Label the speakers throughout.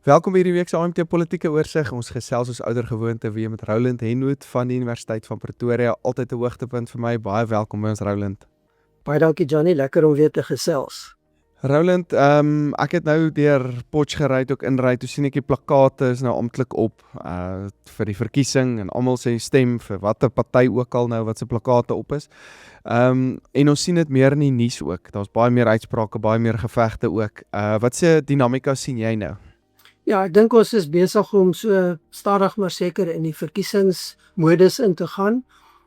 Speaker 1: Welkom by hierdie week se AMT Politieke Oorsig. Ons gesels soos ouer gewoonte weer met Roland Henwood van die Universiteit van Pretoria. Altyd 'n hoogtepunt vir my. Baie welkom by ons, Roland.
Speaker 2: Baie dankie Johnny, lekker om weer te gesels.
Speaker 1: Roland, ek het nou deur Potch gery, ook inry, toe sien ek die plakate is nou amptelik op vir die verkiesing en almal sê stem vir watter party ook al nou wat se plakate op is. En ons sien dit meer in die nuus ook. Daar's baie meer uitsprake, baie meer gevegte ook. Wat se dinamika sien jy nou?
Speaker 2: Ja, ek dink ons is besig om so stadig maar seker in die verkiesingsmodus in te gaan.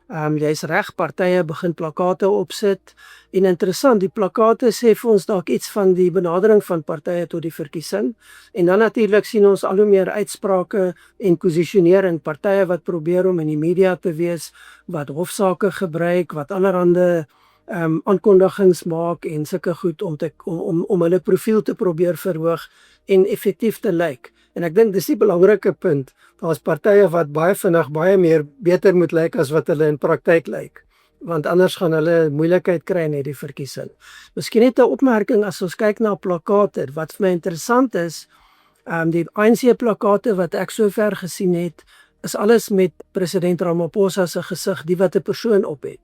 Speaker 2: Jy's reg, partye begin plakate opsit. En interessant, die plakate sê vir ons dalk iets van die benadering van partye tot die verkiesing. En dan natuurlik sien ons al hoe meer uitsprake en posisionering, partye wat probeer om in die media te wees, wat hofsaake gebruik, wat allerhande aankondigings maak en sulke goed om hulle profiel te probeer verhoog en effektief te lyk. En ek dink dis die belangrike punt. Daar's partye wat baie vinnig baie meer beter moet lyk as wat hulle in praktyk lyk. Want anders gaan hulle moeilikheid kry in hierdie verkiesing. Miskien net 'n opmerking as ons kyk na plakate. Wat vir my interessant is, die ANC plakate wat ek sover gesien het, is alles met president Ramaphosa se gesig, die wat 'n persoon op het.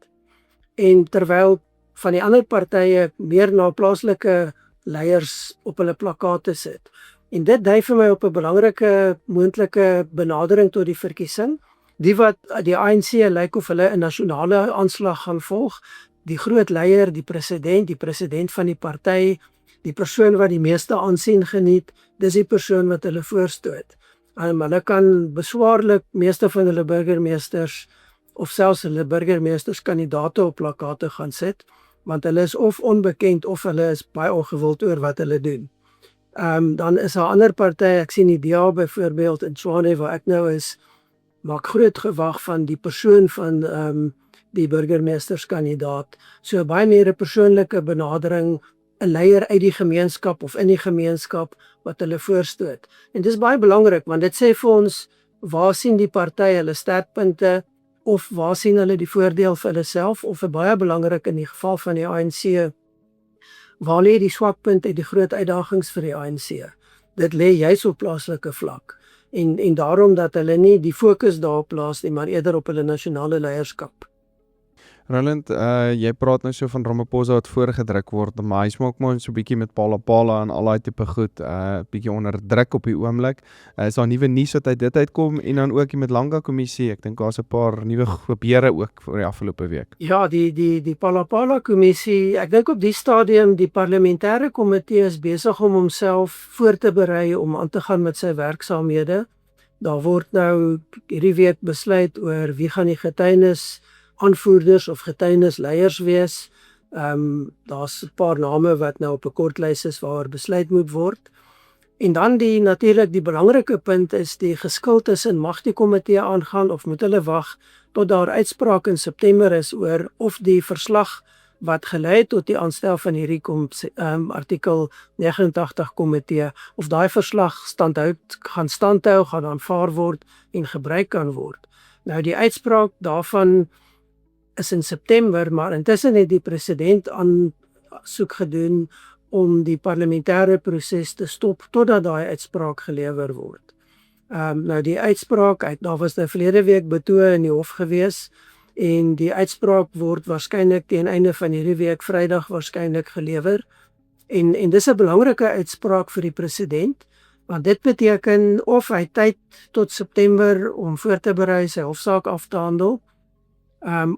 Speaker 2: En terwyl van die ander partye meer na plaaslike leiers op hulle plakate sit. En dit dui vir my op 'n belangrike moontlike benadering tot die verkiesing. Die wat die ANC lyk of hulle 'n nasionale aanslag gaan volg, die groot leier, die president van die party, die persoon wat die meeste aansien geniet, dis die persoon wat hulle voorstoot. Hulle kan beswaarlik meeste van hulle burgemeesters of selfs hulle burgemeesterskandidaate op plakate gaan sit, want hulle is of onbekend of hulle is baie ongewild oor wat hulle doen. Dan is daar ander partye, ek sien die DA byvoorbeeld in Tshwane waar ek nou is, maak groot gewag van die persoon van die burgemeesterskandidaat. So baie meer 'n persoonlike benadering, 'n leier uit die gemeenskap of in die gemeenskap wat hulle voorstoot. En dis baie belangrik want dit sê vir ons waar sien die partye hulle sterkpunte of waar sien hulle die voordeel vir hulle self of 'n baie belangrik in die geval van die ANC, waar lê die swakpunte en die groot uitdagings vir die ANC? Dit lê juis op plaaslike vlak. En daarom dat hulle nie die fokus daarop plaas nie, maar eerder op hulle nasionale leierskap.
Speaker 1: Roland, jy praat nou so van Ramaphosa wat voorgedruk word, maar hy smaak maar so 'n bietjie met Pala en al daai tipe goed, bietjie onder druk op die oomblik. Is daar nuwe nuus wat uit dit uitkom en dan ook die Madlanga kommissie. Ek dink daar's 'n paar nuwe gebeure ook vir die afgelope week.
Speaker 2: Ja, die Pala kommissie, ek dink op die stadium die parlementêre komitee is besig om homself voor te berei om aan te gaan met sy werksaamhede. Daar word nou hierdie week besluit oor wie gaan die getuienis aanvoerders of getuienisleiers wees. Daar's 'n paar name wat nou op 'n kortlys is waar besluit moet word. En dan natuurlik die belangrike punt is die geskil tussen mag die komitee aangaan of moet hulle wag tot daar uitspraak in September is oor of die verslag wat gelei het tot die aanstel van hierdie artikel 89 komitee of daai verslag gaan standhou, gaan aanvaar word en gebruik kan word. Nou die uitspraak daarvan is in September, maar intussen het die president aansoek gedoen om die parlementêre proses te stop totdat daai uitspraak gelewer word. Nou die uitspraak, daar was nou verlede week betoë in die hof gewees en die uitspraak word waarskynlik teen einde van hierdie week Vrydag waarskynlik gelewer. En dis 'n belangrike uitspraak vir die president, want dit beteken of hy tyd tot September om voor te berei sy hofsaak af te handel,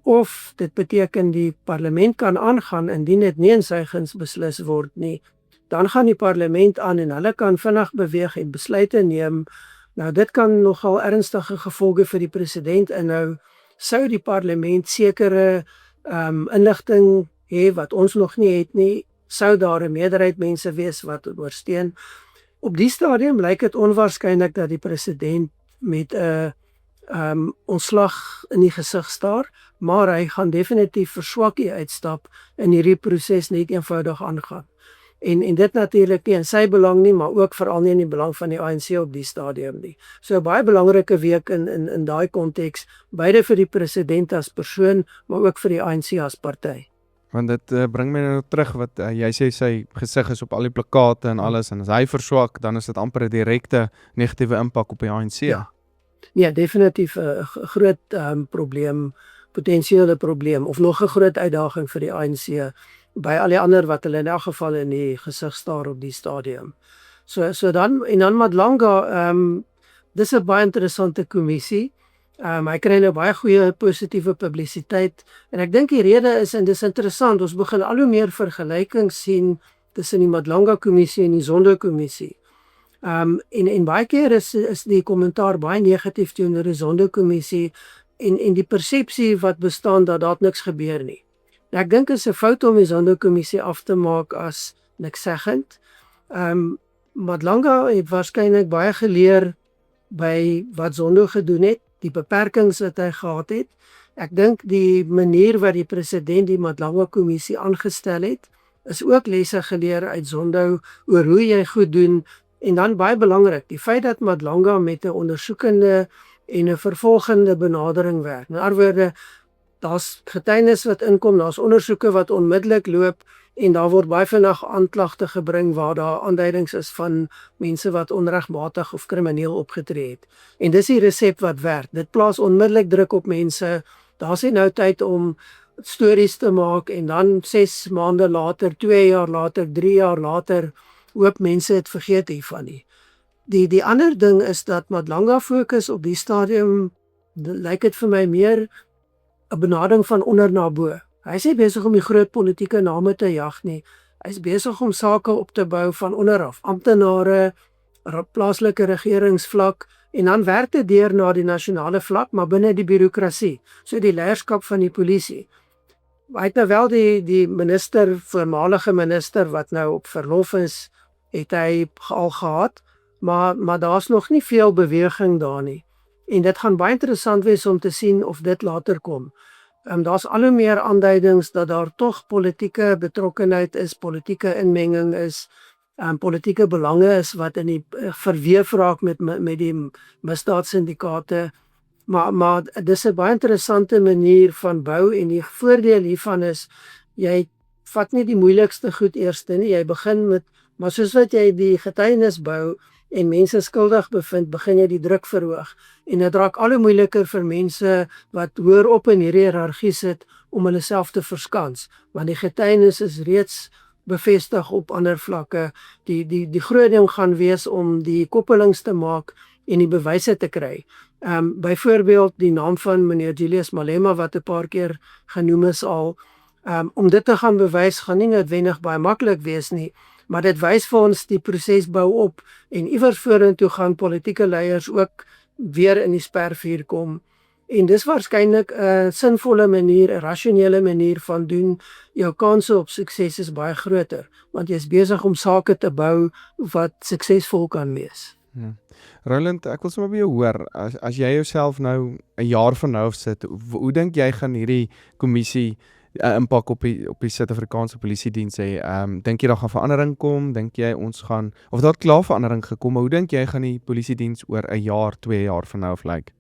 Speaker 2: of dit beteken die parlement kan aangaan indien dit nie in sy guns beslis word nie. Dan gaan die parlement aan en hulle kan vinnig beweeg en besluite neem. Nou dit kan nogal ernstige gevolge vir die president inhou. Sou die parlement sekere inligting hê wat ons nog nie het nie, sou daar 'n meerderheid mense wees wat ondersteun. Op die stadium lyk dit onwaarskynlik dat die president met 'n ontslag in die gesig staar, maar hy gaan definitief verswakkie uitstap en hierdie proses net eenvoudig aangaan. En dit natuurlik nie in sy belang nie, maar ook veral nie in die belang van die ANC op die stadium nie. So 'n baie belangrike week in daai konteks, beide vir die president as persoon, maar ook vir die ANC as party.
Speaker 1: Want dit bring my nou terug wat jy sê sy gesig is op al die plakate en alles en as hy verswak, dan is dit amper 'n direkte negatiewe impak op die ANC.
Speaker 2: Ja. Ja, definitief 'n groot probleem, potensiële probleem of nog 'n groot uitdaging vir die ANC by al die ander wat hulle in elk geval in die gesig staar op die stadium. So dan Madlanga, dis 'n baie interessante kommissie. Hy kry nou baie goeie positiewe publisiteit en ek dink die rede is, en dis interessant, ons begin al hoe meer vergelykings sien tussen die Madlanga kommissie en die Zondo-kommissie. En baie keer is die kommentaar baie negatief teenoor die Zondo-kommissie en die persepsie wat bestaan dat daar niks gebeur nie. Nou, ek dink dit is 'n fout om die Zondo-kommissie af te maak as nikszeggend. Madlanga het waarskynlik baie geleer by wat Zondo gedoen het, die beperkings wat hy gehad het. Ek dink die manier wat die president die Madlanga-kommissie aangestel het, is ook lesse geleer uit Zondo oor hoe jy goed doen. En dan baie belangrik, die feit dat Madlanga met 'n ondersoekende en 'n vervolgende benadering werk. In ander woorde, daar's getuienis wat inkom, daar's ondersoeke wat onmiddellik loop en daar word baie vinnig aanklagte gebring waar daar aanduidings is van mense wat onregmatig of krimineel opgetree het. En dis die resep wat werk. Dit plaas onmiddellik druk op mense. Daar's nie nou tyd om stories te maak en dan 6 maande later, 2 jaar later, 3 jaar later hoop mense het vergeet hiervan nie. Die ander ding is dat Madlanga fokus op die stadium, lyk dit vir my meer 'n benadering van onder na bo. Hy is nie besig om die groot politieke name te jag nie. Hy is besig om sake op te bou van onder af, amptenare, plaaslike regeringsvlak en dan werk dit deur na die nasionale vlak, maar binne die birokrasie, so die leierskap van die polisie. Hy het nou wel die minister, voormalige minister wat nou op verlof is, het hy al gehad, maar daar's nog nie veel beweging daar nie. En dit gaan baie interessant wees om te sien of dit later kom. Daar's al hoe meer aanduidings dat daar tog politieke betrokkenheid is, politieke inmenging is, politieke belange is wat in die verweef raak met die misdaadsyndikaate. Maar dis 'n baie interessante manier van bou en die voordeel hiervan is, jy vat nie die moeilikste goed eerste nie, jy begin met, maar soos wat jy die getuienis bou en mense skuldig bevind, begin jy die druk verhoog. En dit raak al hoe moeiliker vir mense wat hoër op in hierdie hiërargie sit om hulle self te verskans, want die getuienis is reeds bevestig op ander vlakke. Die groot ding gaan wees om die koppelings te maak en die bewyse te kry. Byvoorbeeld die naam van meneer Julius Malema wat 'n paar keer genoem is al. Om dit te gaan bewys gaan nie noodwendig baie maklik wees nie, maar dit wys vir ons die proses bou op en iewers vorentoe gaan politieke leiers ook weer in die spervuur kom. En dis waarskynlik 'n sinvolle manier, 'n rasionele manier van doen. Jou kanse op sukses is baie groter, want jy is besig om sake te bou wat suksesvol kan wees.
Speaker 1: Ja. Roland, ek wil sommer by jou hoor, as jy jouself nou 'n jaar van nou af sit, hoe dink jy gaan hierdie kommissie impak op die Suid-Afrikaanse Polisiediens hê? Dink jy daar gaan verandering kom? Dink jy ons gaan, of daar klaar verandering gekom, maar hoe dink jy gaan die Polisiediens oor 'n jaar, 2 jaar van nou af lyk?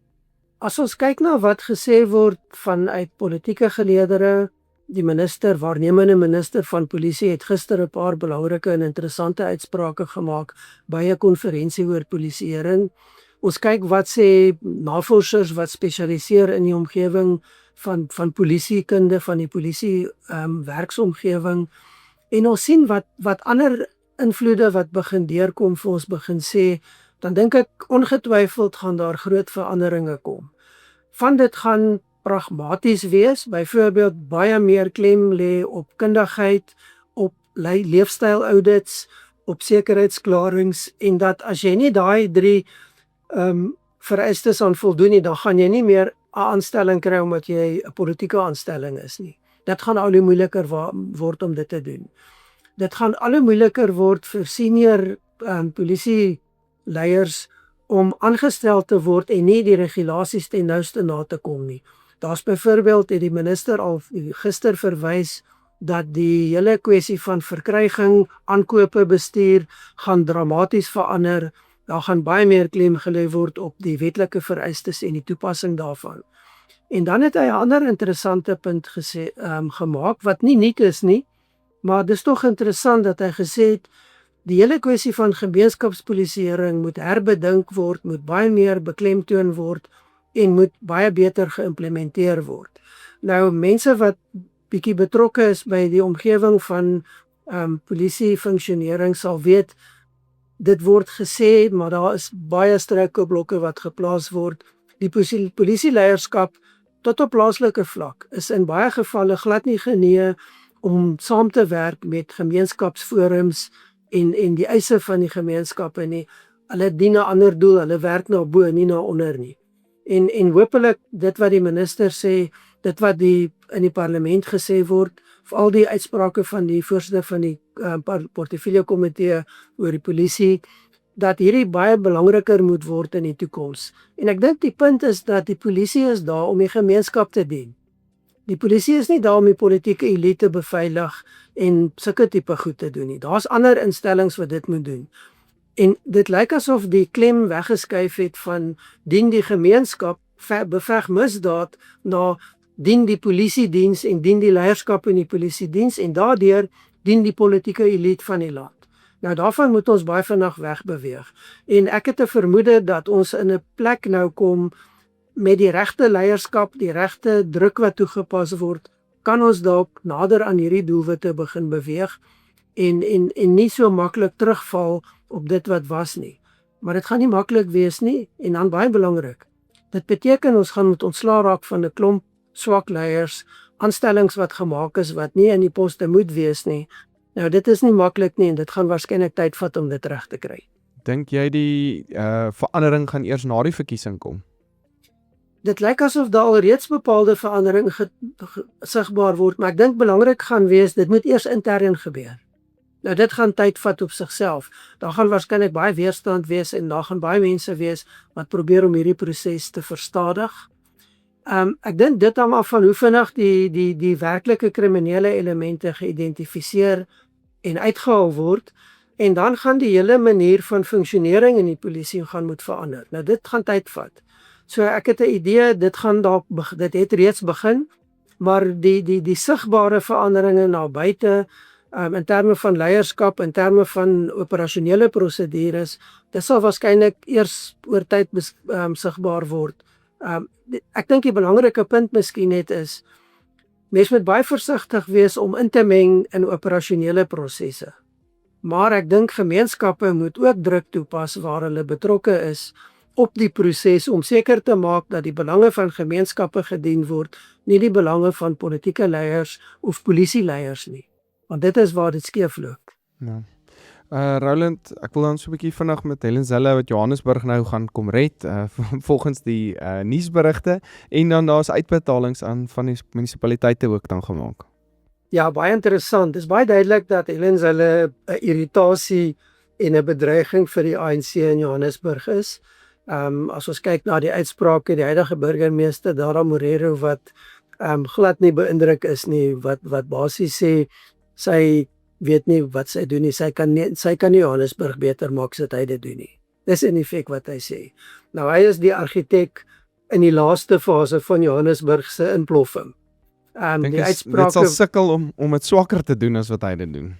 Speaker 2: As ons kyk na wat gesê word vanuit politieke geleerdere, die waarnemende minister van polisie het gister 'n paar belangrike en interessante uitsprake gemaak by 'n konferensie oor polisieering. Ons kyk wat sê navorsers wat spesialiseer in die omgewing van polisiekunde, van die polisie werksomgewing, en ons sien wat ander invloede wat begin deurkom vir ons begin sê, dan dink ek ongetwyfeld gaan daar groot veranderinge kom. Van dit gaan pragmaties wees, byvoorbeeld baie meer klem lê op kundigheid, op leefstyl-audits, op sekuriteitsklarings, en dat as jy nie daai 3 vereistes aan voldoen nie, dan gaan jy nie meer 'n aanstelling kry omdat jy 'n politieke aanstelling is nie. Dit gaan al hoe moeiliker word om dit te doen. Dit gaan al hoe moeiliker word vir senior polisieleiers om aangestel te word en nie die regulasies ten nouste na te kom nie. Daar's byvoorbeeld, het die minister al gister verwys, dat die hele kwessie van verkryging, aankope bestuur, gaan dramaties verander. Daar gaan baie meer klem gelê word op die wetlike vereistes en die toepassing daarvan. En dan het hy 'n ander interessante punt gemaak wat nie nuut is nie, maar dis tog interessant dat hy gesê het die hele kwessie van gemeenskapspolisieering moet herbedink word, moet baie meer beklemtoon word en moet baie beter geïmplementeer word. Nou mense wat bietjie betrokke is by die omgewing van polisiefunksionering sal weet dit word gesê, maar daar is baie struikelblokke wat geplaas word. Die polisieleierskap tot op plaaslike vlak is in baie gevalle glad nie genee om saam te werk met gemeenskapsforums en die eise van die gemeenskappe nie. Hulle dien 'n ander doel, hulle werk na bo, nie na onder nie. En hopelik dit wat die minister sê, dit wat in die parlement gesê word, veral die uitsprake van die voorsitter van die portefeulje komitee oor die polisie, dat hierdie baie belangriker moet word in die toekoms. En ek dink die punt is dat die polisie is daar om die gemeenskap te dien. Die polisie is nie daar om die politieke elite beveilig en sulke tipe goed te doen nie. Daar's ander instellings wat dit moet doen. En dit lyk asof die klem weggeskuif het van dien die gemeenskap, beveg misdaad, na dien die polisiediens en dien die leierskap in die polisiediens en daardeur dien die politieke elite van die land. Nou daarvan moet ons baie vinnig wegbeweeg. En ek het 'n vermoede dat ons in 'n plek nou kom met die regte leierskap, die regte druk wat toegepas word, kan ons dalk nader aan hierdie doelwitte begin beweeg en nie so maklik terugval op dit wat was nie. Maar dit gaan nie maklik wees nie en dan baie belangrik. Dit beteken ons gaan moet ontslaa raak van 'n klomp swak leiers, aanstellings wat gemaak is wat nie in die poste moet wees nie. Nou dit is nie maklik nie en dit gaan waarskynlik tyd vat om dit reg te kry.
Speaker 1: Dink jy die verandering gaan eers na die verkiesing kom?
Speaker 2: Dit lyk asof daar alreeds bepaalde verandering sigbaar word, maar ek dink belangrik gaan wees, dit moet eers intern gebeur. Nou dit gaan tyd vat op sigself. Daar gaan waarskynlik baie weerstand wees en daar gaan baie mense wees wat probeer om hierdie proses te verstadig. Ek dink dit hang af van hoe vinnig die werklike kriminele elemente geïdentifiseer en uitgehaal word en dan gaan die hele manier van funksionering in die polisie gaan moet verander. Nou dit gaan tyd vat. So ek het 'n idee dit het reeds begin, maar die sigbare veranderinge na buite in terme van leierskap, in terme van operasionele prosedures, dit sal waarskynlik eers oor tyd sigbaar word. Ek dink die belangrike punt miskien net is, mens moet baie versigtig wees om in te meng in operasionele prosesse. Maar ek dink gemeenskappe moet ook druk toepas waar hulle betrokke is op die proses om seker te maak dat die belange van gemeenskappe gedien word, nie die belange van politieke leiers of polisieleiers nie. Want dit is waar dit skeefloop.
Speaker 1: Ja. Roland, ek wil dan so 'n bietjie vinnig met Helen Zille wat Johannesburg nou gaan kom red, volgens die nuusberigte, en dan daar's uitbetalings aan van die munisipaliteite ook dan gemaak.
Speaker 2: Ja, baie interessant. Dit is baie duidelik dat Helen Zille 'n irritasie en 'n bedreiging vir die ANC in Johannesburg is. As ons kyk na die uitsprake, die huidige burgemeester Dara Morero wat glad nie beïndruk is nie, wat basies sê sy weet nie wat sy doen nie, sy kan nie Johannesburg beter maak as hy dit doen nie. Dis in effek wat hy sê. Nou hy is die argitek in die laaste fase van Johannesburg se inploffing. Die uitsprake
Speaker 1: dit sal sukkel om dit swakker te doen as wat hy dit doen.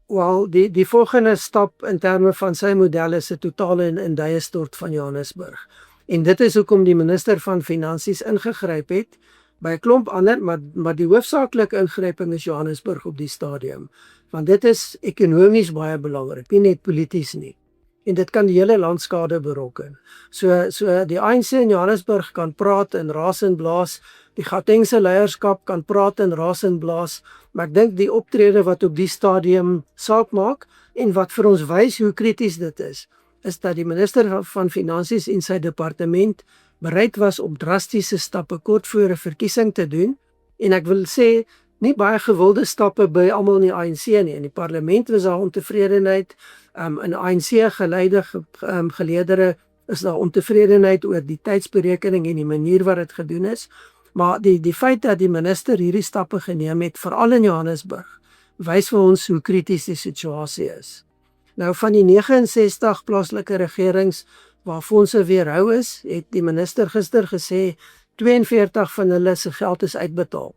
Speaker 2: Wel, die volgende stap in terme van sy model is 'n totale en duie stort van Johannesburg. En dit is hoekom die minister van Finansies ingegryp het by 'n klomp ander, maar die hoofsaaklike ingryping is Johannesburg op die stadium. Want dit is ekonomies baie belangrik, nie net polities nie. En dit kan die hele land skade berokken. So die ANC in Johannesburg kan praat en raas en blaas, die Gautengse leierskap kan praat en raas en blaas, maar ek dink die optrede wat op die stadium saak maak en wat vir ons wys hoe krities dit is dat die minister van Finansies en sy departement bereid was om drastiese stappe kort voor 'n verkiesing te doen, en ek wil sê, nie baie gewilde stappe by almal in die ANC nie. In die parlement was daar ontevredenheid, in ANC geleedere is daar ontevredenheid oor die tydsberekening en die manier wat dit gedoen is, maar die feit dat die minister hierdie stappe geneem het, veral in Johannesburg, wys vir ons hoe krities die situasie is. Nou van die 69 plaaslike regerings waar fondse weerhou is, het die minister gister gesê, 42 van hulle se geld is uitbetaal.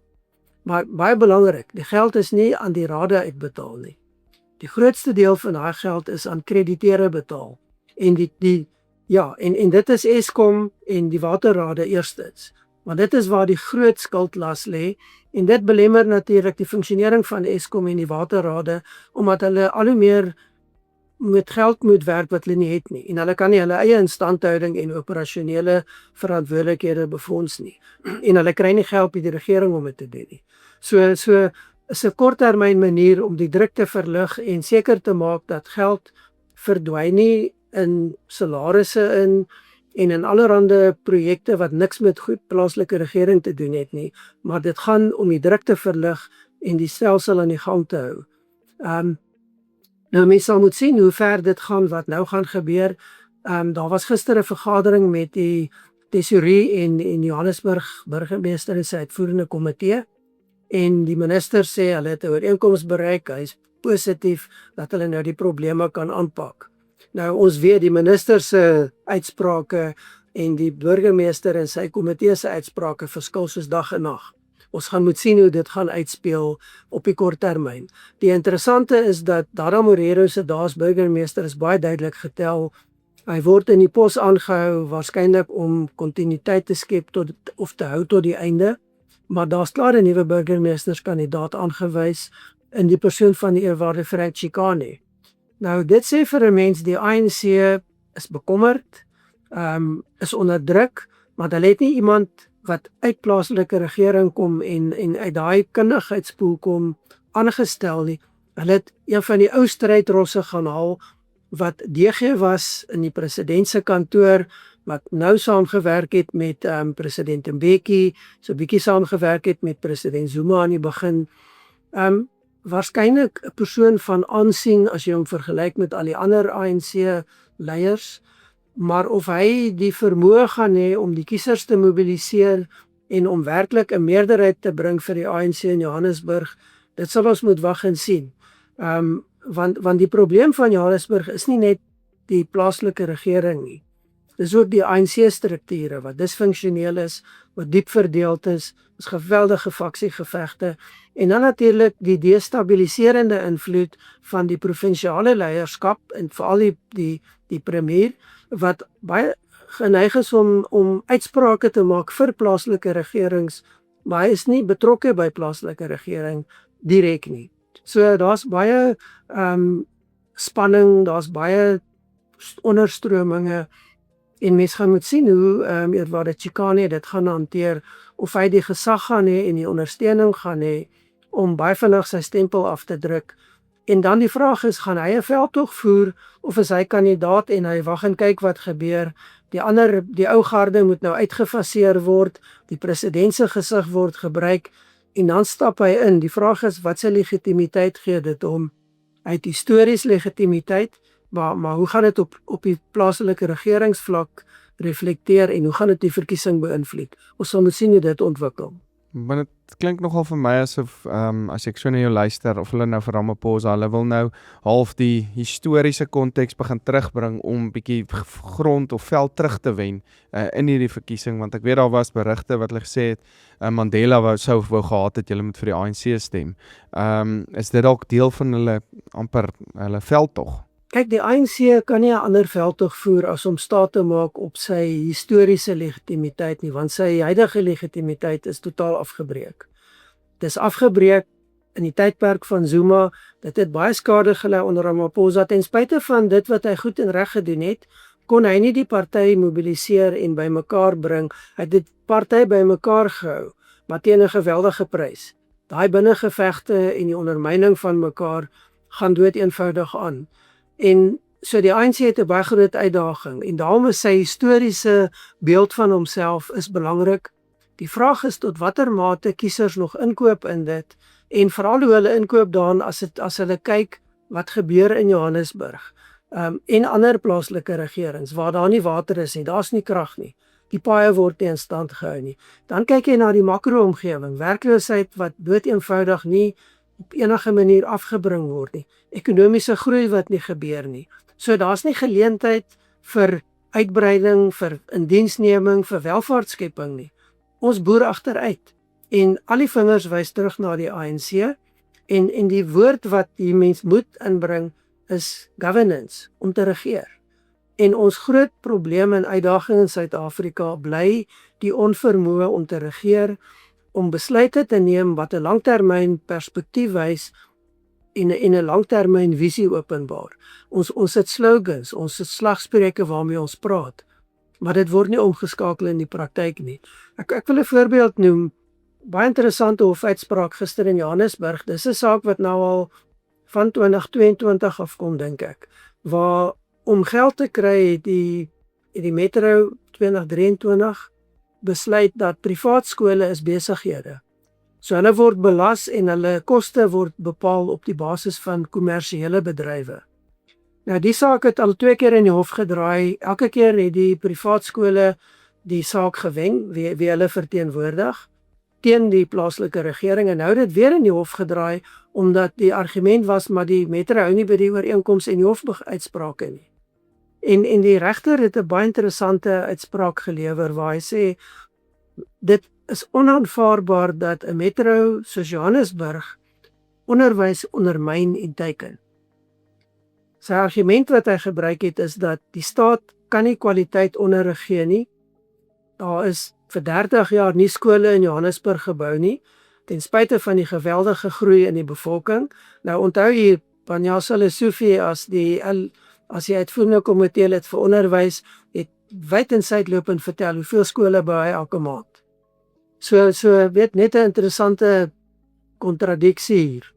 Speaker 2: Maar baie belangrik, die geld is nie aan die rade uitbetaal nie. Die grootste deel van daai geld is aan krediteure betaal. En en dit is Eskom en die waterrade eerstens. Want dit is waar die groot skuldlas lê en dit belemmer natuurlik die funksionering van Eskom en die waterrade omdat hulle al hoe meer met geld moet werk wat hulle nie het nie en hulle kan nie hulle eie instandhouding en operasionele verantwoordelikhede befonds nie en hulle kry nie geld by die regering om dit te doen nie. So is 'n korttermyn manier om die druk te verlig en seker te maak dat geld verdwyn nie in salarisse en in allerhande projekte wat niks met goed plaaslike regering te doen het nie, maar dit gaan om die druk te verlig en die stelsel aan die gang te hou. Nou mense sal moet sien hoe ver dit gaan, wat nou gaan gebeur. Daar was gister 'n vergadering met die tesourie en Johannesburg burgemeester en sy uitvoerende komitee en die minister sê hulle het 'n ooreenkoms bereik, hy is positief dat hulle nou die probleme kan aanpak. Nou ons weet die minister se uitsprake en die burgemeester en sy komitee se uitsprake verskil soos dag en nag. Ons gaan moet sien hoe dit gaan uitspeel op die kort termyn. Die interessante is dat Dada Morero se daas burgemeester is baie duidelik getel. Hy word in die pos aangehou waarskynlik om kontinuïteit te skep te hou tot die einde, maar daar's klaar 'n nuwe burgemeesterskandidaat aangewys in die persoon van die eerwaarde Fred Chikane. Nou dit sê vir 'n mens die ANC is bekommerd, is onder druk, maar hulle het nie iemand wat uit plaaslike regering kom en uit daai kundigheidspool kom aangestel nie. Hulle het een van die ou strydrosse gaan haal wat DG was in die president se kantoor, wat nou saamgewerk het met president Mbeki, so bietjie saamgewerk het met president Zuma aan die begin. Waarskynlik 'n persoon van aansien as jy hom vergelyk met al die ander ANC leiers, maar of hy die vermoë gaan hê om die kiesers te mobiliseer en om werklik 'n meerderheid te bring vir die ANC in Johannesburg, dit sal ons moet wag en sien. Want die probleem van Johannesburg is nie net die plaaslike regering nie. Dis ook die ANC-strukture wat disfunksioneel is, wat diep verdeeld is geweldige faksiegevegte en dan natuurlik die destabiliserende invloed van die provinsiale leierskap en veral die premier wat baie geneig is om uitsprake te maak vir plaaslike regerings, maar hy is nie betrokke by plaaslike regering direk nie. So daar's baie spanning, daar's baie onderstrominge en mens gaan moet sien hoe Eerwaarde Chikane dit gaan hanteer, of hy die gesag gaan hê en die ondersteuning gaan hê om baie vinnig sy stempel af te druk. En dan die vraag is, gaan hy 'n veldtog voer of is hy kandidaat en hy wag en kyk wat gebeur? Die ou garde moet nou uitgefaseer word, die president se gesig word gebruik en dan stap hy in. Die vraag is, wat se legitimiteit gee dit hom? Hy het histories legitimiteit, maar hoe gaan dit op die plaaslike regeringsvlak reflekteer en hoe gaan dit die verkiesing beïnvloed? Ons sal moet sien hoe dit ontwikkel.
Speaker 1: Maar dit klink nogal vir my asof as ek so na jou luister, of hulle nou vir Ramaphosa, hulle wil nou half die historiese konteks begin terugbring om bietjie grond of veld terug te wen in hierdie verkiesing, want ek weet daar was berigte wat hulle gesê het, Mandela wou gehad het, julle moet vir die ANC stem. Is dit dalk deel van hulle veldtog?
Speaker 2: Kyk, die ANC kan nie 'n ander veldtog voer as om staat te maak op sy historiese legitimiteit nie, want sy huidige legitimiteit is totaal afgebreek. Dit is afgebreek in die tydperk van Zuma, dit het baie skade gelei onder Ramaphosa, ten spyte van dit wat hy goed en reg gedoen het, kon hy nie die party mobiliseer en bymekaar bring. Hy het die party bymekaar gehou, maar teen 'n geweldige prys. Daai binnengevegte en die ondermyning van mekaar gaan dood eenvoudig aan. En so die ANC het 'n baie groot uitdaging en daarom is sy historiese beeld van homself is belangrik. Die vraag is tot watter mate kiesers nog inkoop in dit en veral hoe hulle inkoop daarin as hulle kyk wat gebeur in Johannesburg en ander plaaslike regerings waar daar nie water is nie, daar's nie krag nie. Die paaie word nie in stand gehou nie. Dan kyk jy na die makro-omgewing, werkloosheid wat doodeenvoudig nie op enige manier afgebring word nie. Ekonomiese groei wat nie gebeur nie. So daar's nie geleentheid vir uitbreiding, vir indiensneming, vir welvaartskepping nie. ons boer agteruit. En al die vingers wys terug na die ANC en die woord wat die mens moet inbring is governance, om te regeer. En ons groot probleem en uitdaging in Suid-Afrika bly die onvermoë om te regeer, om besluite te neem wat 'n langtermyn perspektief wys en 'n langtermyn visie openbaar. Ons het slogans, ons het slagspreuke waarmee ons praat, maar dit word nie omgeskakel in die praktyk nie. Ek wil 'n voorbeeld noem, baie interessante hofuitspraak gister in Johannesburg. Dis 'n saak wat nou al van 2022 afkom, dink ek, waar om geld te kry het die Metro 2023 besluit dat privaat skole is besighede. So hulle word belas en hulle koste word bepaal op die basis van kommersiële bedrywe. Nou die saak het al 2 keer in die hof gedraai. Elke keer het die privaat skole die saak gewen, wie hulle verteenwoordig, teen die plaaslike regering, en nou het dit weer in die hof gedraai, omdat die argument was, maar die Metro hou nie by die ooreenkoms en die hofuitsprake nie. En die regter het 'n baie interessante uitspraak gelewer waar hy sê, dit is onaanvaarbaar dat 'n metro soos Johannesburg onderwys ondermyn en teiken. Sy argument wat hy gebruik het is dat die staat kan nie kwaliteit onderrig gee nie. Daar is vir 30 jaar nie skole in Johannesburg gebou nie, ten spyte van die geweldige groei in die bevolking. Nou onthou hier, Panyaza Lesufi as die uitvoerende komitee lid vir onderwys, het wyd en suidlopend vertel hoeveel skole bou hy elke maand. So weet net 'n interessante kontradiksie hier.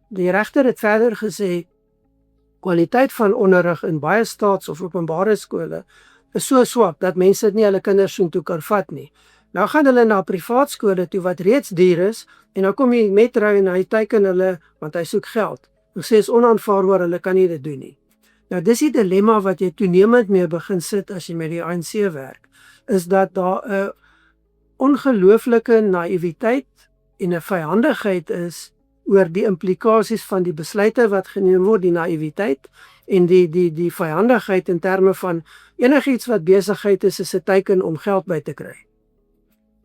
Speaker 2: Die regter het verder gesê, kwaliteit van onderrig in baie staats- of openbare skole is so swak dat mense dit nie hulle kinders soontoe kan vat nie. Nou gaan hulle na privaat skole toe wat reeds duur is, en nou kom die Metro en hy teiken hulle, want hy soek geld. Hy sê is onaanvaarbaar, hulle kan nie dit doen nie. Nou dis die dilemma wat jy toenemend mee begin sit as jy met die ANC werk, is dat daar 'n ongelooflike naïwiteit en 'n vyhandigheid is oor die implikasies van die besluite wat geneem word, die naïwiteit en die vyhandigheid in terme van enigiets wat besigheid is 'n teiken om geld by te kry.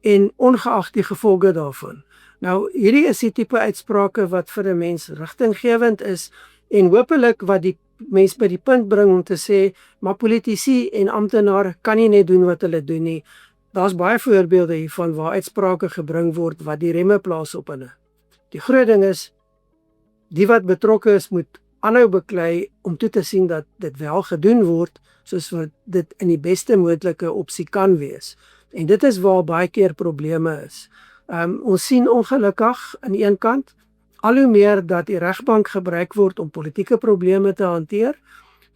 Speaker 2: En ongeag die gevolge daarvan. Nou hierdie is die tipe uitsprake wat vir 'n mens rigtinggewend is en hopelik wat die mens by die punt bring om te sê, maar politici en amptenare kan nie net doen wat hulle doen nie. Daar's baie voorbeelde hiervan waar uitsprake gebring word wat die remme plaas op hulle. Die groot ding is, die wat betrokke is moet aanhou beklei om toe te sien dat dit wel gedoen word, soos wat dit in die beste moontlike opsie kan wees. En dit is waar baie keer probleme is. Ons sien ongelukkig aan die een kant, al hoe meer dat die regbank gebruik word om politieke probleme te hanteer.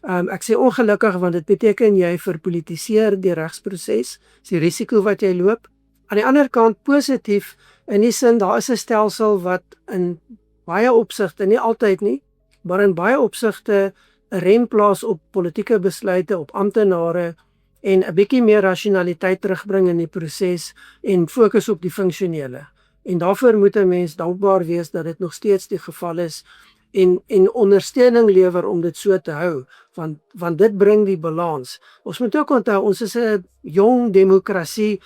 Speaker 2: Ek sê ongelukkig want dit beteken jy verpolitiseer die regsproses, is die risiko wat jy loop. Aan die ander kant positief, in die sin daar is 'n stelsel wat in baie opsigte, nie altyd nie, maar in baie opsigte 'n rem plaas op politieke besluite, op amptenare en 'n bietjie meer rasionaliteit terugbring in die proses en fokus op die funksionele. En daarvoor moet 'n mens dankbaar wees dat dit nog steeds die geval is en ondersteuning lewer om dit so te hou, want dit bring die balans. Ons moet ook onthou, ons is 'n jong demokrasie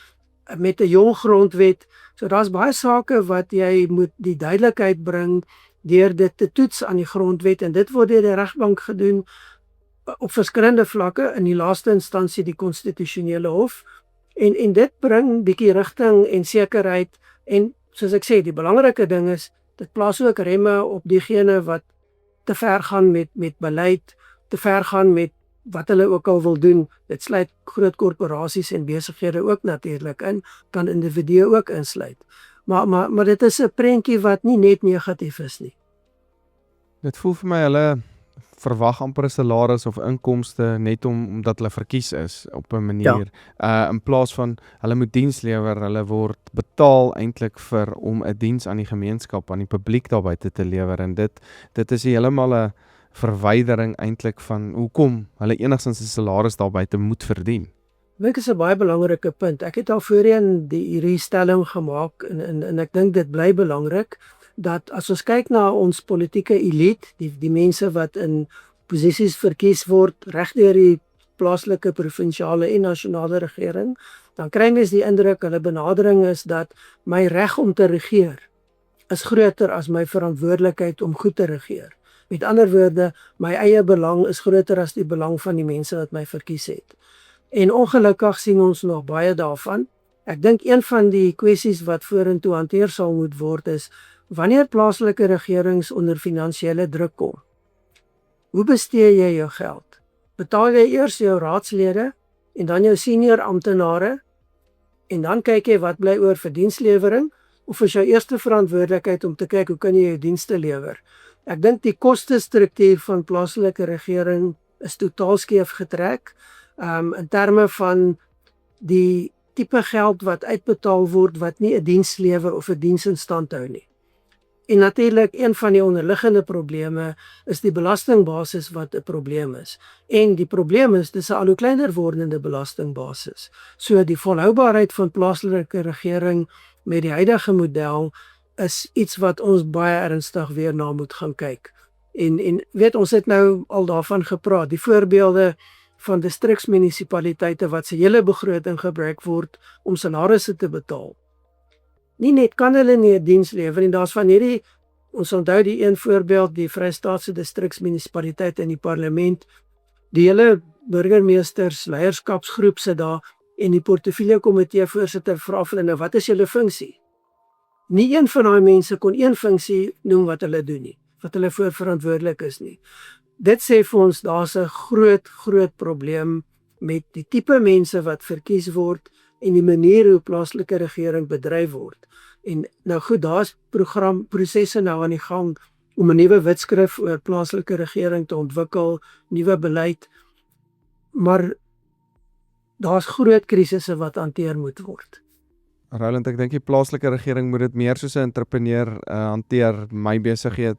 Speaker 2: met 'n jong grondwet, so daar's baie sake wat jy moet die duidelikheid bring deur dit te toets aan die grondwet, en dit word deur die regbank gedoen op verskillende vlakke, in die laaste instansie die konstitusionele hof, en dit bring bietjie rigting en sekerheid, en soos ek sê, die belangrike ding is, dit plaas ook remme op diegene wat te ver gaan met beleid, te ver gaan met wat hulle ook al wil doen. Dit sluit groot korporasies en besighede ook natuurlik in, kan individue ook insluit. Maar dit is 'n prentjie wat nie net negatief is nie.
Speaker 1: Dit voel vir my hulle verwag amper 'n salaris of inkomste net omdat hulle verkies is op 'n manier. In plaas van hulle moet diens lewer, hulle word betaal eintlik om 'n diens aan die gemeenskap, aan die publiek daar buite te lewer, en dit is heeltemal 'n verwydering eintlik van hoekom hulle enigstens 'n salaris daar buite moet verdien.
Speaker 2: Dit is 'n baie belangrike punt. Ek het al voorheen hierdie stelling gemaak en ek dink dit bly belangrik dat as ons kyk na ons politieke elite, die mense wat in posisies verkies word reg deur die plaaslike, provinsiale en nasionale regering, dan kry mens die indruk hulle benadering is dat my reg om te regeer is groter as my verantwoordelikheid om goed te regeer. Met ander woorde, my eie belang is groter as die belang van die mense wat my verkies het. En ongelukkig sien ons nog baie daarvan. Ek dink een van die kwessies wat vorentoe hanteer sal moet word is, wanneer plaaslike regerings onder finansiële druk kom, hoe bestee jy jou geld? Betaal jy eers jou raadslede en dan jou senior amptenare en dan kyk jy wat bly oor vir dienslewering, of is jou eerste verantwoordelikheid om te kyk hoe kan jy jou dienste lewer? Ek dink die kostestruktuur van plaaslike regering is totaal skeef getrek, in terme van die tipe geld wat uitbetaal word wat nie 'n diens lewer of 'n diens in stand hou nie. En natuurlik een van die onderliggende probleme is die belastingbasis wat 'n probleem is. En die probleem is dis 'n al hoe kleiner wordende belastingbasis. So die volhoubaarheid van plaaslike regering met die huidige model is iets wat ons baie ernstig weer na moet gaan kyk. En weet ons het nou al daarvan gepraat, die voorbeelde van distriksmunisipaliteite wat se hele begroting gebruik word om salarisse te betaal. Nie net kan hulle nie 'n diens lewer en daar's van hierdie, ons onthou die een voorbeeld, die Vrystaatse distriksmunisipaliteit in die parlement, die hele burgemeesters leierskapsgroep sit daar en die portefeulje komitee voorsitter vra vir hulle, wat is julle funksie? Nie een van daai mense kon een funksie noem wat hulle doen nie, wat hulle voor verantwoordelik is nie. Dit sê vir ons, daar's 'n groot probleem met die tipe mense wat verkies word en die manier hoe plaaslike regering bedryf word. En nou goed, daar's prosesse nou aan die gang om 'n nuwe wetskrif oor plaaslike regering te ontwikkel, nuwe beleid, maar daar's groot krisisse wat hanteer moet word.
Speaker 1: Roland, ek dink die plaaslike regering moet dit meer soos 'n entrepreneur hanteer, my besigheid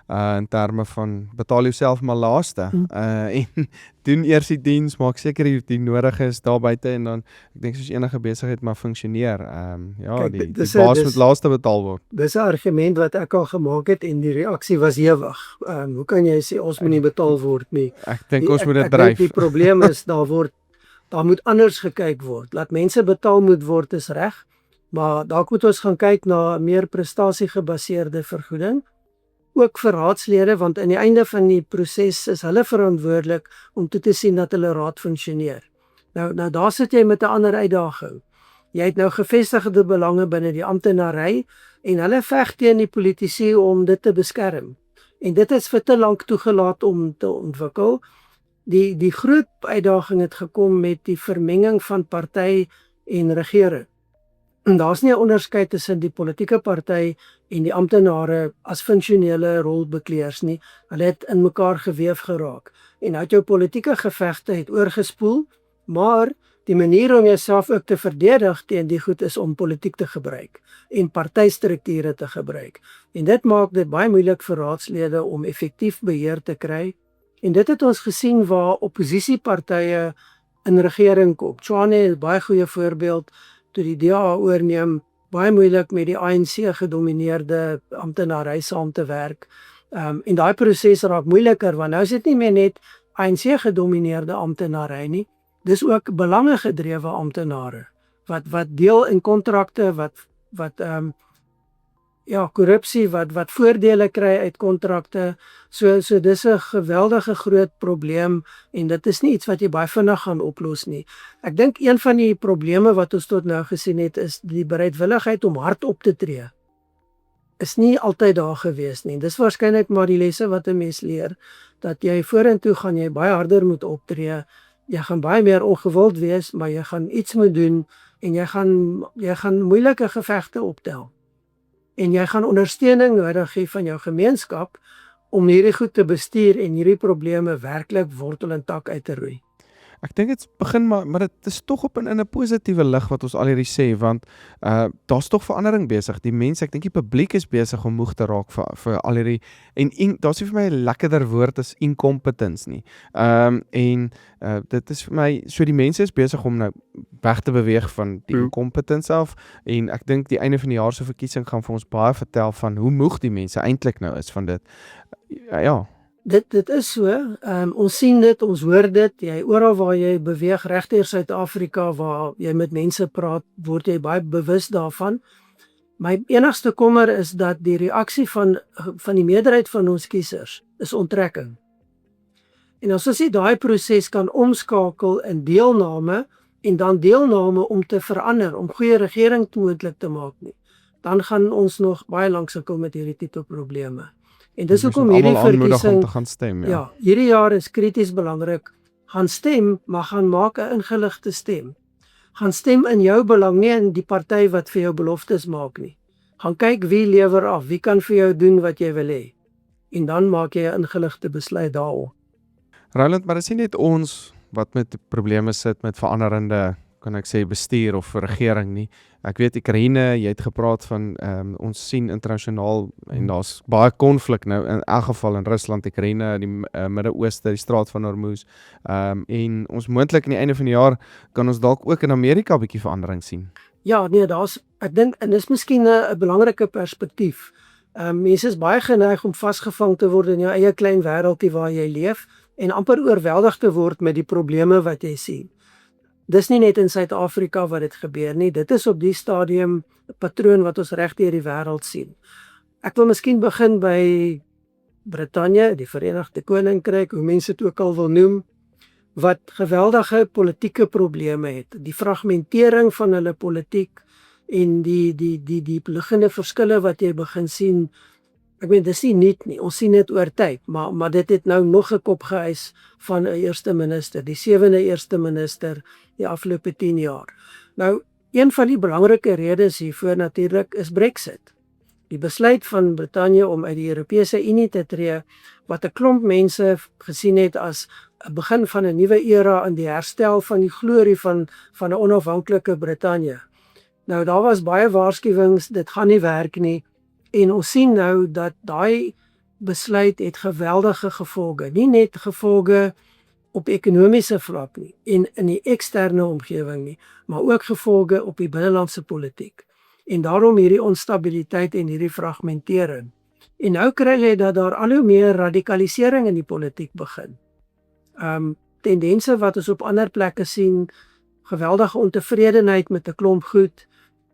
Speaker 1: in terme van betaal jouself maar laaste en doen eers die diens, maak seker die nodige is daar buite en dan ek dink soos enige besigheid maar funksioneer.
Speaker 2: Kyk,
Speaker 1: Die baas moet laaste betaal word.
Speaker 2: Dis 'n argument wat ek al gemaak het en die reaksie was ewig. Hoe kan jy sê ons moet nie betaal word nie?
Speaker 1: Ek dink ons moet dit
Speaker 2: Ek
Speaker 1: dryf.
Speaker 2: dink die probleem is daar moet anders gekyk word. Laat mense betaal moet word is reg, maar dalk moet ons gaan kyk na meer prestasiegebaseerde vergoeding, ook vir raadslede, want aan die einde van die proses is hulle verantwoordelik om toe te sien dat hulle raad funksioneer. Nou daar sit jy met 'n ander uitdaging. Jy het nou gevestigde belange binne die amptenary en hulle veg teen die politici om dit te beskerm. En dit is vir te lank toegelaat om te ontwikkel. Die groot uitdaging het gekom met die vermenging van party en regering. En daar's nie 'n onderskeid tussen die politieke party en die amptenare as funksionele rolbekleers nie. Hulle het in mekaar geweef geraak. En nou het jou politieke gevegte het oorgespoel, maar die manier om jouself ook te verdedig teen die goed is om politiek te gebruik en partystrukture te gebruik. En dit maak dit baie moeilik vir raadslede om effektief beheer te kry. En dit het ons gesien waar oppositiepartye in regering kom. Tshwane is 'n baie goeie voorbeeld, toe die DA oorneem, baie moeilik met die ANC gedomineerde amptenary saam te werk. En daai proses raak moeiliker, want nou is dit nie meer net ANC gedomineerde amptenary nie, dis ook belangegedrewe amptenare, wat deel in kontrakte, wat korrupsie, wat voordele kry uit kontrakte, so dis 'n geweldige groot probleem, en dit is nie iets wat jy baie vinnig gaan oplos nie. Ek dink een van die probleme wat ons tot nou gesien het, is die bereidwilligheid om hard op te tree. Is nie altyd daar gewees nie. Dis waarskynlik maar die lesse wat 'n mens leer, dat jy vorentoe gaan jy baie harder moet optree, jy gaan baie meer ongewild wees, maar jy gaan iets moet doen, en jy gaan moeilike gevegte optel. En jy gaan ondersteuning nodig hê van jou gemeenskap om hierdie goed te bestuur en hierdie probleme werklik wortel en tak uit te roei.
Speaker 1: Ek dink dit begin maar dit is tog op in 'n positiewe lig wat ons al hierdie sê, want daar's tog verandering besig. Die mense, ek dink die publiek is besig om moeg te raak vir al hierdie, en daar's nie vir my 'n lekkerder woord as incompetence nie. Dit is vir my, so die mense is besig om nou weg te beweeg van die incompetence af, en ek dink die einde van die jaar se verkiesing gaan vir ons baie vertel van hoe moeg die mense eintlik nou is van dit. Ja.
Speaker 2: Dit is so, ons sien dit, ons hoor dit, jy oral waar jy beweeg regdeur Suid-Afrika waar jy met mense praat, word jy baie bewus daarvan. My enigste kommer is dat die reaksie van die meerderheid van ons kiesers is onttrekking. En as ons nie daai proses kan omskakel in deelname en dan deelname om te verander, om goeie regering moontlik te maak nie, dan gaan ons nog baie lank sukkel met hierdie tipe probleme. En dis hoekom hierdie verkiesing
Speaker 1: om te gaan stem,
Speaker 2: ja, hierdie jaar is krities belangrik. Gaan stem, maar gaan maak 'n ingeligte stem. Gaan stem in jou belang, nie in die party wat vir jou beloftes maak nie. Gaan kyk wie lewer af, wie kan vir jou doen wat jy wil hê. En dan maak jy 'n ingeligte besluit daaroor.
Speaker 1: Roland, maar dis nie net ons wat met probleme sit met veranderende, kan ek sê, bestuur of regering nie. Ek weet Oekraïne, jy het gepraat van ons sien internasionaal en daar's baie konflik nou in elk geval in Rusland, Oekraïne, die Midde-Ooste, die straat van Hormuz. En ons moontlik aan die einde van die jaar kan ons dalk ook in Amerika 'n bietjie verandering sien.
Speaker 2: Ja, nee, ek dink en dis miskien 'n belangrike perspektief. Mense is baie geneig om vasgevang te word in jou eie klein wêreldjie waar jy leef en amper oorweldig te word met die probleme wat jy sien. Dis nie net in Suid-Afrika wat dit gebeur nie, dit is op die stadium 'n patroon wat ons reg deur die wêreld sien. Ek wil miskien begin by Brittanje, die Verenigde Koninkryk, hoe mense dit ook al wil noem, wat geweldige politieke probleme het. Die fragmentering van hulle politiek en die liggende verskille wat jy begin sien. Ek meen dis nie nuut nie. Ons sien dit oor tyd, maar dit het nou nog 'n kop gehuis van 'n eerste minister, die 7de eerste minister die afgelope 10 jaar. Nou, een van die belangrike redes hiervoor natuurlik is Brexit. Die besluit van Brittanje om uit die Europese Unie te tree, wat 'n klomp mense gesien het as 'n begin van 'n nuwe era in die herstel van die glorie van 'n onafhanklike Brittanje. Nou, daar was baie waarskuwings, dit gaan nie werk nie. En ons sien nou dat daai besluit het geweldige gevolge, nie net gevolge op ekonomiese vlak nie en in die eksterne omgewing nie, maar ook gevolge op die binnelandse politiek. En daarom hierdie onstabiliteit en hierdie fragmentering. En nou kry jy dat daar al hoe meer radikalisering in die politiek begin. Tendense wat ons op ander plekke sien, geweldige ontevredenheid met 'n klomp goed.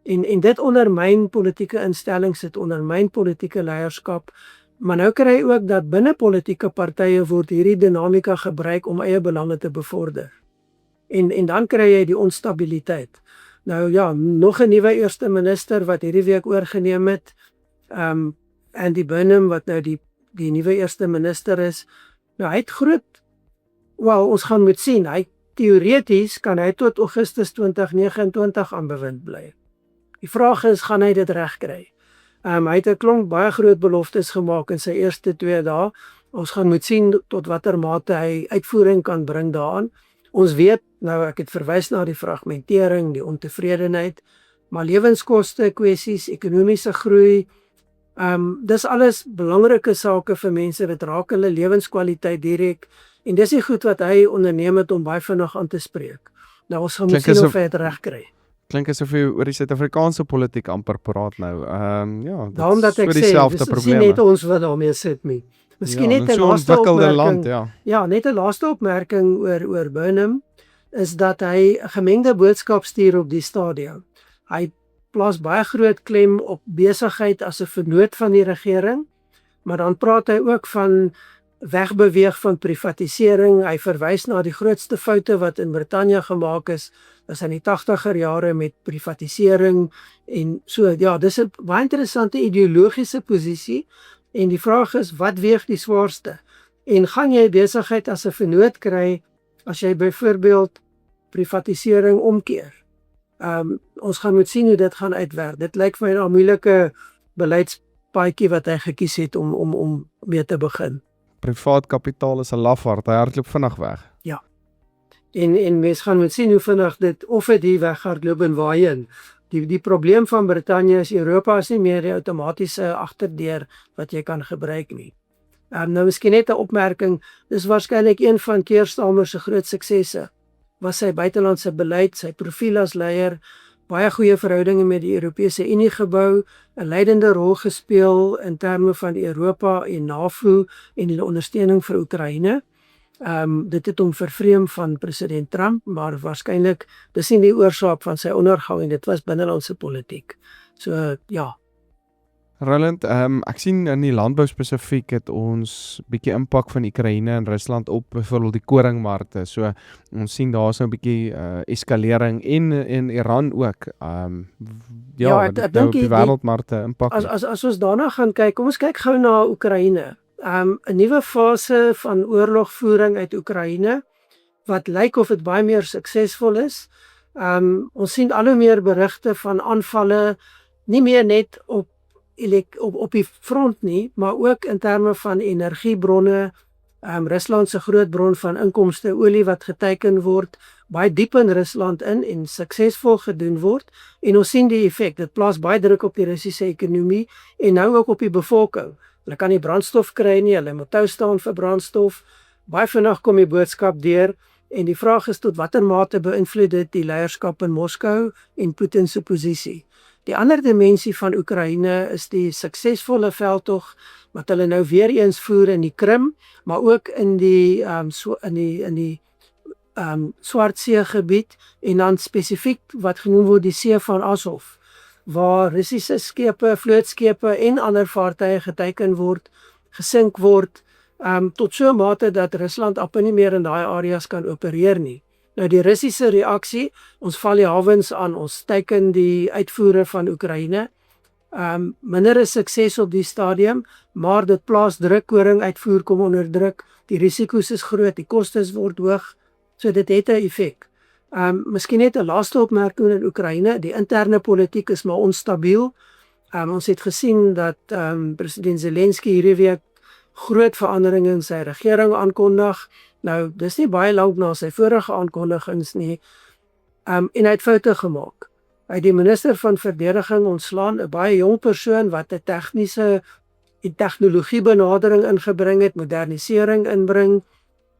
Speaker 2: En dit ondermyn politieke instellings, dit ondermyn politieke leierskap, maar nou kry jy ook dat binne politieke partye word hierdie dinamika gebruik om eie belange te bevorder. En dan kry jy die onstabiliteit. Nou ja, nog 'n nuwe eerste minister wat hierdie week oorgeneem het, Andy Burnham wat nou die nuwe eerste minister is. Nou hy het ons gaan moet sien, teoreties kan hy tot Augustus 2029 aan bewind bly. Die vraag is, gaan hy dit regkry? Hy het 'n klomp baie groot beloftes gemaak in sy eerste 2 dae. Ons gaan moet sien tot watter mate hy uitvoering kan bring daaraan. Ons weet, nou ek het verwys na die fragmentering, die ontevredenheid, maar lewenskoste, kwessies, ekonomiese groei, dis alles belangrike sake vir mense, dit raak hulle lewenskwaliteit direk, en dis die goed wat hy onderneem het om baie vinnig aan te spreek. Nou ons gaan moet sien of hy dit regkry.
Speaker 1: Klink asof jy oor die Suid-Afrikaanse politiek amper praat nou. Ja,
Speaker 2: daarom dat ek sê, dis nie net ons wat daarmee sit nie. Miskien net 'n laaste opmerking. Ja, net 'n laaste opmerking oor Burnham is dat hy 'n gemengde boodskap stuur op die stadium. Hy plaas baie groot klem op besigheid as 'n vennoot van die regering, maar dan praat hy ook van wegbeweeg van privatisering. Hy verwys na die grootste foute wat in Brittanje gemaak is in die 80er jare met privatisering en so. Ja, dis 'n baie interessante ideologiese posisie en die vraag is, wat weeg die swaarste? En gaan jy besigheid as 'n vennoot kry as jy byvoorbeeld privatisering omkeer? Ons gaan moet sien hoe dit gaan uitwerk. Dit lyk vir my 'n moeilike beleidspaadjie wat hy gekies het om mee te begin.
Speaker 1: Privaat kapitaal is 'n lafaard, hy hardloop vinnig weg.
Speaker 2: Ja. En mens gaan moet sien hoe vinnig of dit hier weghardloop en waarheen. Die probleem van Brittanje is Europa is nie meer die outomatiese agterdeur wat jy kan gebruik nie. Nou miskien net 'n opmerking, dis waarskynlik een van Keir Starmer se groot suksesse, was sy buitelandse beleid, sy profiel as leier. baie goeie verhoudinge met die Europese Unie gebou, 'n leidende rol gespeel in terme van Europa en NAVO en die ondersteuning vir Oekraïne. Dit het hom vervreem van president Trump, maar waarskynlik dis nie die oorsaak van sy ondergang en dit was binnelandse politiek. So ja,
Speaker 1: Roland, ek sien in die landbou spesifiek het ons bietjie impak van Oekraïne en Rusland op byvoorbeeld die koringmarkte. So ons sien daar's nou 'n bietjie eskalering en Iran ook.
Speaker 2: Ja,
Speaker 1: Wat
Speaker 2: ek
Speaker 1: dit nou
Speaker 2: dink
Speaker 1: op die wêreldmarkte impak het.
Speaker 2: as ons daarna gaan kyk, kom ons kyk gou na Oekraïne. 'n nuwe fase van oorlogvoering uit Oekraïne wat lyk of dit baie meer suksesvol is. Ons sien al hoe meer berigte van aanvalle, nie meer net op die front nie, maar ook in terme van energiebronne. Rusland se groot bron van inkomste, olie wat geteiken word, baie diep in Rusland in en suksesvol gedoen word. En ons sien die effek, dit plaas baie druk op die Russiese ekonomie en nou ook op die bevolking. Hulle kan nie brandstof kry nie, hulle moet tou staan vir brandstof. Baie vinnig kom die boodskap deur en die vraag is tot watter mate beïnvloed dit die leierskap in Moskou en Putin se posisie. Die ander dimensie van Oekraïne is die suksesvolle veldtog wat hulle nou weer eens voer in die Krim, maar ook in die Swartsee gebied en dan spesifiek wat genoem word die See van Azov, waar Russiese skepe, vlootskepe en ander vaartuie geteiken word, gesink word, tot so 'n mate dat Rusland amper nie meer in daai areas kan opereer nie. Nou die Russiese reaksie, ons val die hawens aan, ons teiken die uitvoere van Oekraïne. Minder is sukses op die stadium, maar dit plaas druk, koring uitvoer kom onder druk, die risiko's is groot, die kostes word hoog, so dit het 'n effek. Miskien net 'n laaste opmerking in Oekraïne, die interne politiek is maar onstabiel. Ons het gesien dat president Zelensky hierdie week groot veranderinge in sy regering aankondig. Nou, dis nie baie lank na sy vorige aankondigings nie. En hy het foute gemaak. Hy het die minister van verdediging ontslaan, 'n baie jong persoon wat 'n tegniese en tegnologiebenadering ingebring het, modernisering inbring,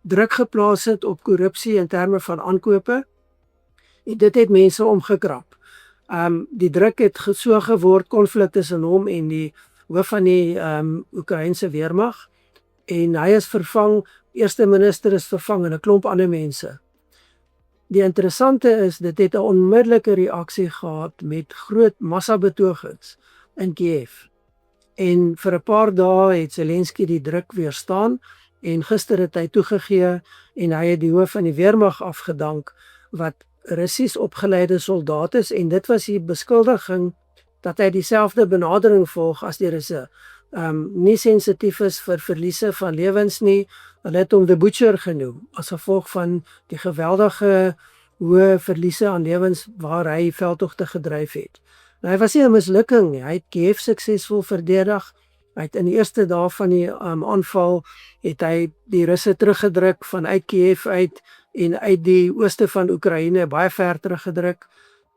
Speaker 2: druk geplaas het op korrupsie in terme van aankope. En dit het mense omgekrap. Die druk het so geword, konflik tussen hom en die hoof van die Oekraïense weermag. En hy is vervang, eerste minister is vervang en 'n klomp ander mense. Die interessante is, dit het 'n onmiddellike reaksie gehad met groot massabetogings in Kiev. En vir 'n paar dae het Zelensky die druk weerstaan en gister het hy toegegee en hy het die hoof van die weermag afgedank wat Russies opgeleide soldaat is en dit was die beskuldiging dat hy dieselfde benadering volg as die Russe. Nie sensitief is vir verliese van lewens nie. Hulle het hom the butcher genoem as gevolg van die geweldige hoë verliese aan lewens waar hy veldtogte gedryf het. Nou, hy was nie 'n mislukking nie. Hy het Kiev suksesvol verdedig. Hy het in die eerste dae van die aanval het hy die Russe teruggedruk vanuit Kiev uit en uit die ooste van Oekraïne baie ver teruggedruk.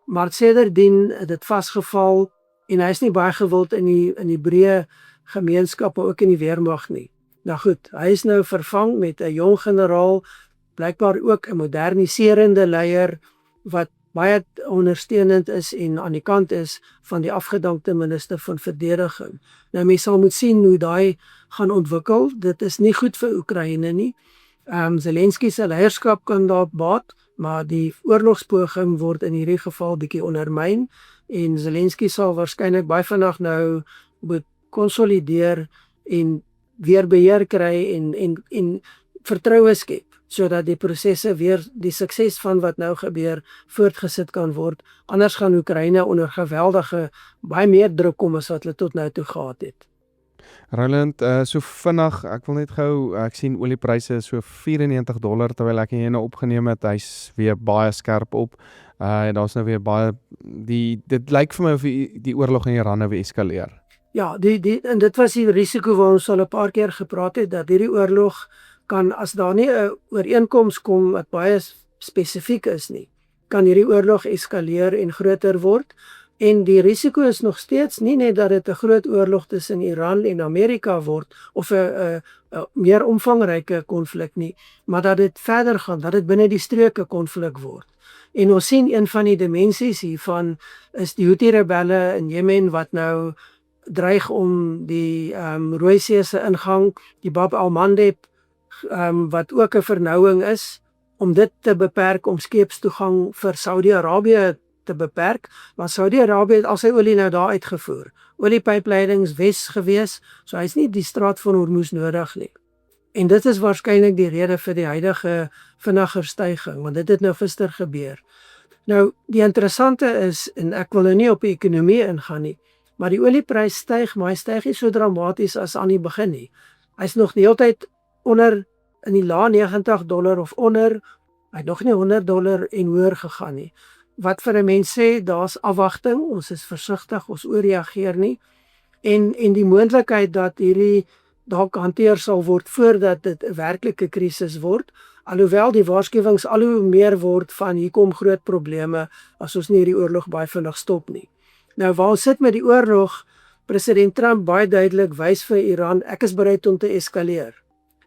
Speaker 2: Maar sedertdien het dit vasgeval en hy is nie baie gewild in die breë gemeenskappe, ook in die weermag nie. Nou goed, hy is nou vervang met 'n jong generaal, blykbaar ook 'n moderniserende leier wat baie ondersteunend is en aan die kant is van die afgedankte minister van verdediging. Nou mens sal moet sien hoe daai gaan ontwikkel. Dit is nie goed vir Oekraïne nie. Zelensky se leierskap kan daar baat, maar die oorlogspoging word in hierdie geval bietjie ondermyn en Zelensky sal waarskynlik baie vinnig nou moet konsolideer en weer beheer kry en vertroue skep sodat die prosesse weer die sukses van wat nou gebeur voortgesit kan word. Anders gaan Oekraïne onder geweldige baie meer druk kom as wat hulle tot nou toe gehad het.
Speaker 1: Roland, so vinnig, ek wil net gou, ek sien oliepryse is so $94 terwyl ek hier nou opgeneem het, hy's weer baie skerp op. Daar's nou weer baie dit lyk vir my of die oorlog in Iran nou weer eskaleer.
Speaker 2: Ja, en dit was die risiko waar ons al 'n paar keer gepraat het dat hierdie oorlog kan, as daar nie 'n ooreenkoms kom wat baie spesifiek is nie, kan hierdie oorlog eskaleer en groter word. En die risiko is nog steeds nie net dat dit 'n groot oorlog tussen Iran en Amerika word of 'n meer omvangryke konflik nie, maar dat dit verder gaan, dat dit binne die streke konflik word. En ons sien een van die dimensies hiervan is die Houthi-rebelle in Jemen wat nou dreig om die Rooi See se ingang, die Bab al-Mandeb, wat ook 'n vernouing is, om dit te beperk, om skeepstoegang vir Saudi-Arabië te beperk, want Saudi-Arabië het al sy olie nou daar uitgevoer. Oliepypleidings wes gewees, so hy is nie die straat van Hormuz nodig nie. En dit is waarskynlik die rede vir die huidige vinniger styging, want dit het nou gister gebeur. Nou, die interessante is, en ek wil nou nie op die ekonomie ingaan nie, maar die olieprys styg, maar hy styg nie so dramaties as aan die begin nie. Hy is nog die hele tyd onder in die lae $90 of onder, hy het nog nie $100 en hoër gegaan nie. Wat vir 'n mens sê, daar's afwagting, ons is versigtig, ons ooreageer nie. En die moontlikheid dat hierdie dalk hanteer sal word voordat dit 'n werklike krisis word, alhoewel die waarskuwings al hoe meer word van hier kom groot probleme as ons nie hierdie oorlog baie vinnig stop nie. Nou waar ons sit met die oorlog, president Trump baie duidelik wys vir Iran, ek is bereid om te eskaleer.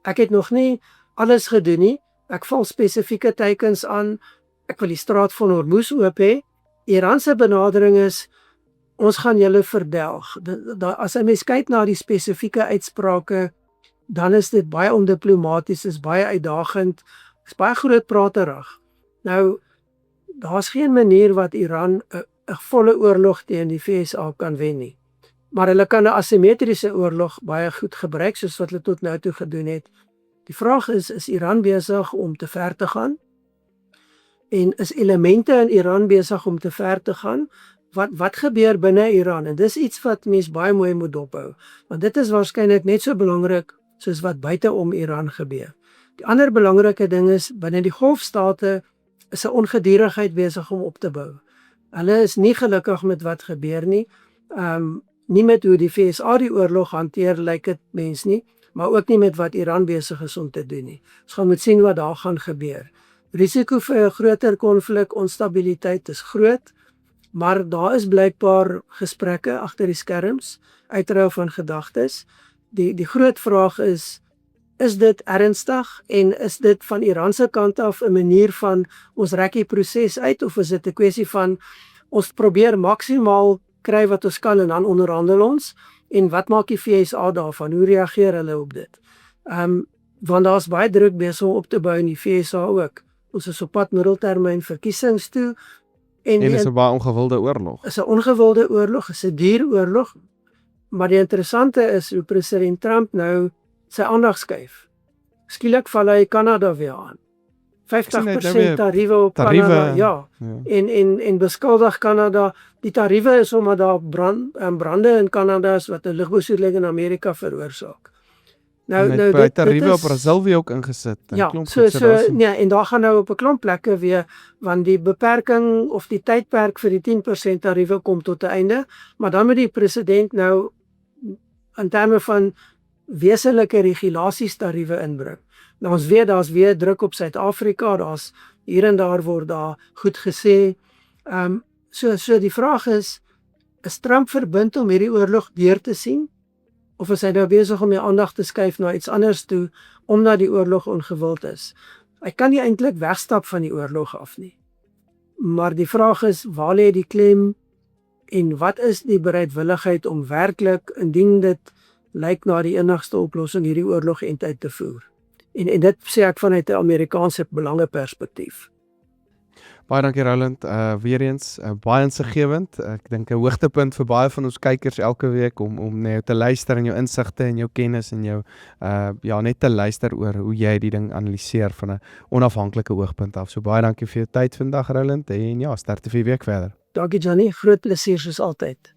Speaker 2: Ek het nog nie alles gedoen nie, ek val spesifieke teikens aan, ek wil die straat van Hormuz oop hê. Iran se benadering is, ons gaan julle verdelg. As 'n mens kyk na die spesifieke uitsprake, dan is dit baie ondiplomaties, is baie uitdagend, is baie groot praterig. Nou, daar's geen manier wat Iran 'n volle oorlog teen die VSA kan wen nie. Maar hulle kan 'n asimetriese oorlog baie goed gebruik, soos wat hulle tot nou toe gedoen het. Die vraag is Iran besig om te ver te gaan? En is elemente in Iran besig om te ver te gaan? Wat gebeur binne Iran? En dis iets wat mens baie mooi moet dophou, want dit is waarskynlik net so belangrik soos wat buite om Iran gebeur. Die ander belangrike ding is, binne die golfstate is 'n ongedurigheid besig om op te bou. Hulle is nie gelukkig met wat gebeur nie, nie met hoe die VSA die oorlog hanteer, lyk dit mens nie, maar ook nie met wat Iran besig is om te doen nie. Ons gaan moet sien wat daar gaan gebeur. Risiko vir 'n groter konflik, onstabiliteit is groot, maar daar is blykbaar gesprekke agter die skerms, uitruil van gedagtes. Die groot vraag is dit ernstig en is dit van Iran se kant af 'n manier van ons rek die proses uit, of is dit 'n kwessie van ons probeer maksimaal kry wat ons kan en dan onderhandel ons, en wat maak die VSA daarvan, hoe reageer hulle op dit? Want daar's baie druk besig om op te bou in die VSA ook. Ons is op pad middeltermyn verkiesings toe, en
Speaker 1: is 'n baie ongewilde oorlog.
Speaker 2: Is 'n ongewilde oorlog, is 'n duur oorlog, maar die interessante is hoe president Trump nou sy aandag skuif. Skielik val hy Kanada weer aan. 50% tariewe op Kanada, ja. En beskuldig Kanada, die tariewe is omdat daar brande in Kanada is wat 'n lugbesoedeling in Amerika veroorsaak.
Speaker 1: Nou tariewe op Brasilië ook ingesit.
Speaker 2: Ja, en daar gaan nou op 'n klomp plekke weer, want die beperking of die tydperk vir die 10% tariewe kom tot 'n einde, maar dan moet die president nou in terme van wesenlike regulasies tariewe inbring. Nou ons weet daar's weer druk op Suid-Afrika, daar's hier en daar word daar goed gesê. So die vraag is Trump verbind om hierdie oorlog deur te sien? Of is hy nou besig om die aandag te skuif na iets anders toe, omdat die oorlog ongewild is? Hy kan nie eintlik wegstap van die oorlog af nie. Maar die vraag is, waar lê die klem, en wat is die bereidwilligheid om werklik, indien dit lyk na die enigste oplossing, hierdie oorlog uit te voer? En dit sê ek vanuit 'n Amerikaanse belangeperspektief.
Speaker 1: Baie dankie Roland, weer eens baie insiggewend. Ek dink 'n hoogtepunt vir baie van ons kykers elke week om na jou te luister en jou insigte en jou kennis en jou net te luister oor hoe jy die ding analiseer van 'n onafhanklike oogpunt af. So baie dankie vir jou tyd vandag Roland, en ja, sterkte vir die week verder.
Speaker 2: Dankie Johnny, groot plesier soos altyd.